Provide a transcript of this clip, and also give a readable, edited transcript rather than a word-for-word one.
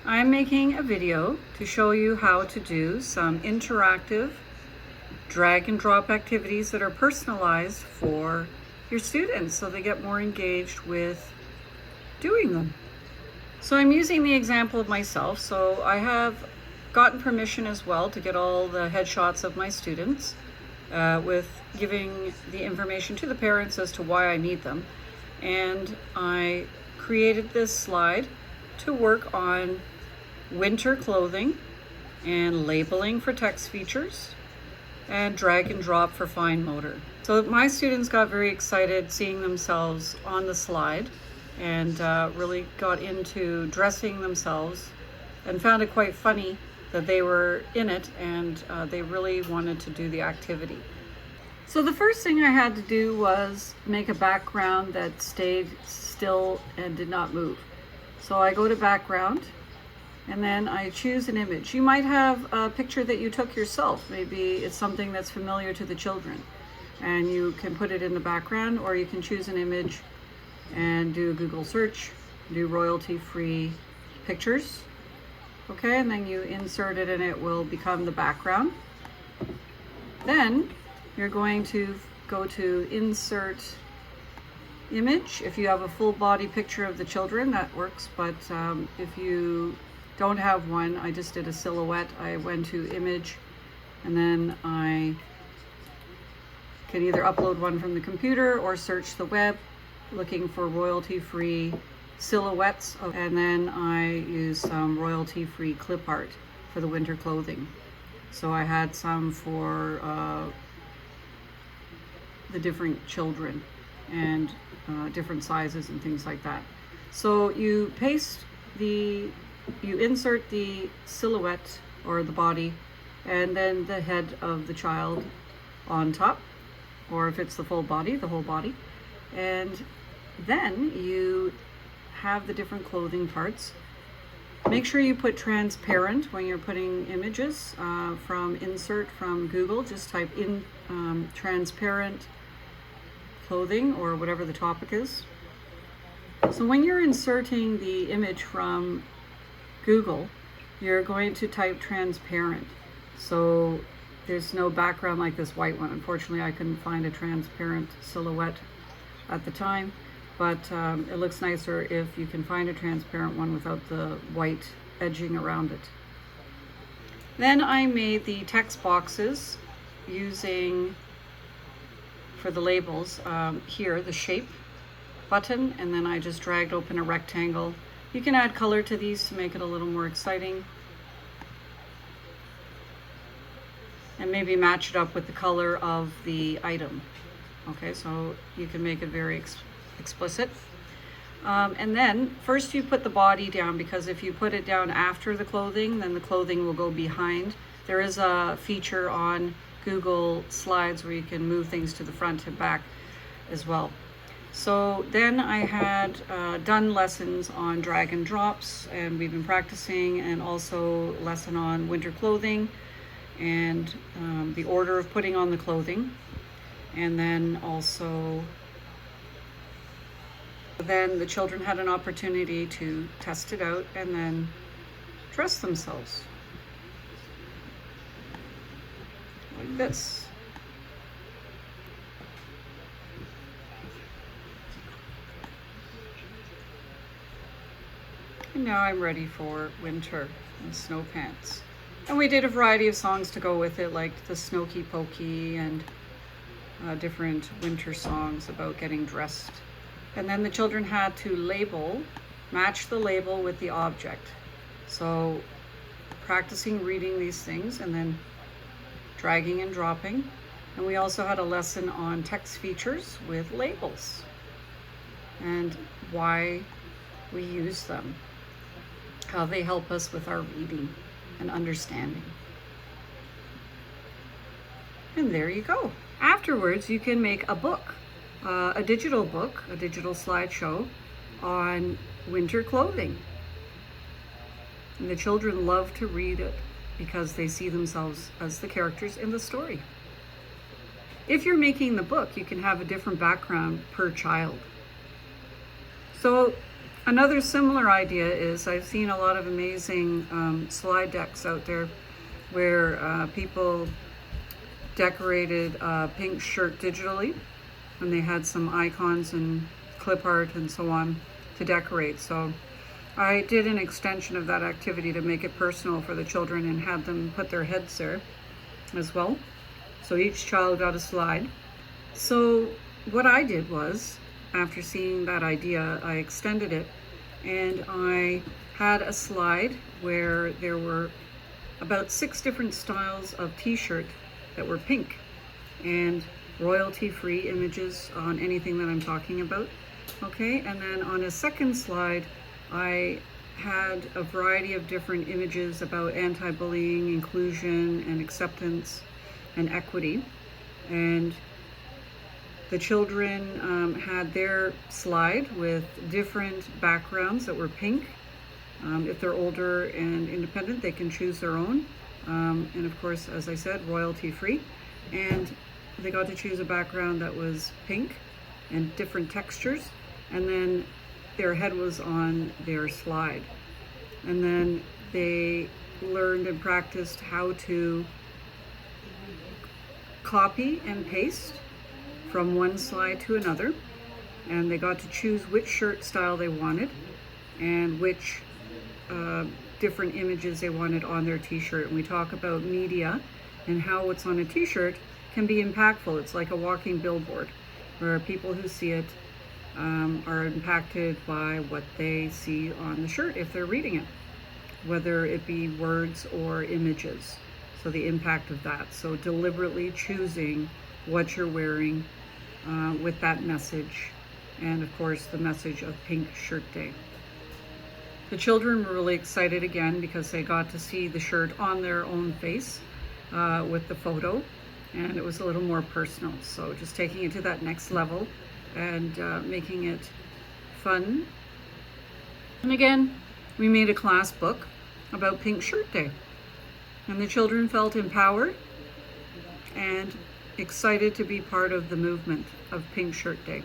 I'm making a video to show you how to do some interactive drag and drop activities that are personalized for your students so they get more engaged with doing them. So I'm using the example of myself. So I have gotten permission as well to get all the headshots of my students with giving the information to the parents as to why I need them. And I created this slide to work on winter clothing and labeling for text features and drag and drop for fine motor. So my students got very excited seeing themselves on the slide and really got into dressing themselves and found it quite funny that they were in it, and they really wanted to do the activity. So the first thing I had to do was make a background that stayed still and did not move. So I go to background and then I choose an image. You might have a picture that you took yourself. Maybe it's something that's familiar to the children and you can put it in the background, or you can choose an image and do a Google search, do royalty-free pictures. Okay, and then you insert it and it will become the background. Then you're going to go to insert image. If you have a full body picture of the children, that works, but if you don't have one, I just did a silhouette. I went to image and then I can either upload one from the computer or search the web looking for royalty-free silhouettes, and then I use some royalty-free clip art for the winter clothing. So I had some for the different children and different sizes and things like that. So you insert the silhouette or the body and then the head of the child on top, or if it's the full body, the whole body. And then you have the different clothing parts. Make sure you put transparent when you're putting images from insert from Google. Just type in transparent clothing or whatever the topic is. So when you're inserting the image from Google, you're going to type transparent. So there's no background like this white one. Unfortunately, I couldn't find a transparent silhouette at the time, but it looks nicer if you can find a transparent one without the white edging around it. Then I made the text boxes using, for the labels, here, the shape button, and then I just dragged open a rectangle. You can add color to these to make it a little more exciting, and maybe match it up with the color of the item. Okay, so you can make it very explicit. And then first you put the body down, because if you put it down after the clothing, then the clothing will go behind. There is a feature on Google Slides where you can move things to the front and back as well. So then I had done lessons on drag and drops, and we've been practicing, and also lesson on winter clothing and the order of putting on the clothing. And then also, then the children had an opportunity to test it out and then dress themselves like this. And now I'm ready for winter and snow pants. And we did a variety of songs to go with it, like the Snokey Pokey and different winter songs about getting dressed. And then the children had to match the label with the object. So practicing reading these things and then dragging and dropping. And we also had a lesson on text features with labels and why we use them, how they help us with our reading and understanding. And there you go. Afterwards, you can make a book, a digital book, a digital slideshow on winter clothing. And the children love to read it because they see themselves as the characters in the story. If you're making the book, you can have a different background per child. So Another similar idea is I've seen a lot of amazing slide decks out there where people decorated a pink shirt digitally, and they had some icons and clip art and so on to decorate. So I did an extension of that activity to make it personal for the children and had them put their heads there as well. So each child got a slide. So what I did was, after seeing that idea, I extended it, and I had a slide where there were about 6 different styles of t-shirt that were pink, and royalty-free images on anything that I'm talking about. Okay, and then on a second slide, I had a variety of different images about anti-bullying, inclusion, and acceptance, and equity. And the children had their slide with different backgrounds that were pink. If they're older and independent, they can choose their own. And of course, as I said, royalty free. And they got to choose a background that was pink and different textures. And then their head was on their slide. And then they learned and practiced how to copy and paste from one slide to another, and they got to choose which shirt style they wanted and which different images they wanted on their t-shirt. And we talk about media and how what's on a t-shirt can be impactful. It's like a walking billboard where people who see it are impacted by what they see on the shirt if they're reading it, whether it be words or images. So the impact of that. So deliberately choosing what you're wearing with that message, and of course the message of Pink Shirt Day. The children were really excited again because they got to see the shirt on their own face with the photo, and it was a little more personal. So just taking it to that next level and making it fun. And again, we made a class book about Pink Shirt Day, and the children felt empowered and excited to be part of the movement of Pink Shirt Day.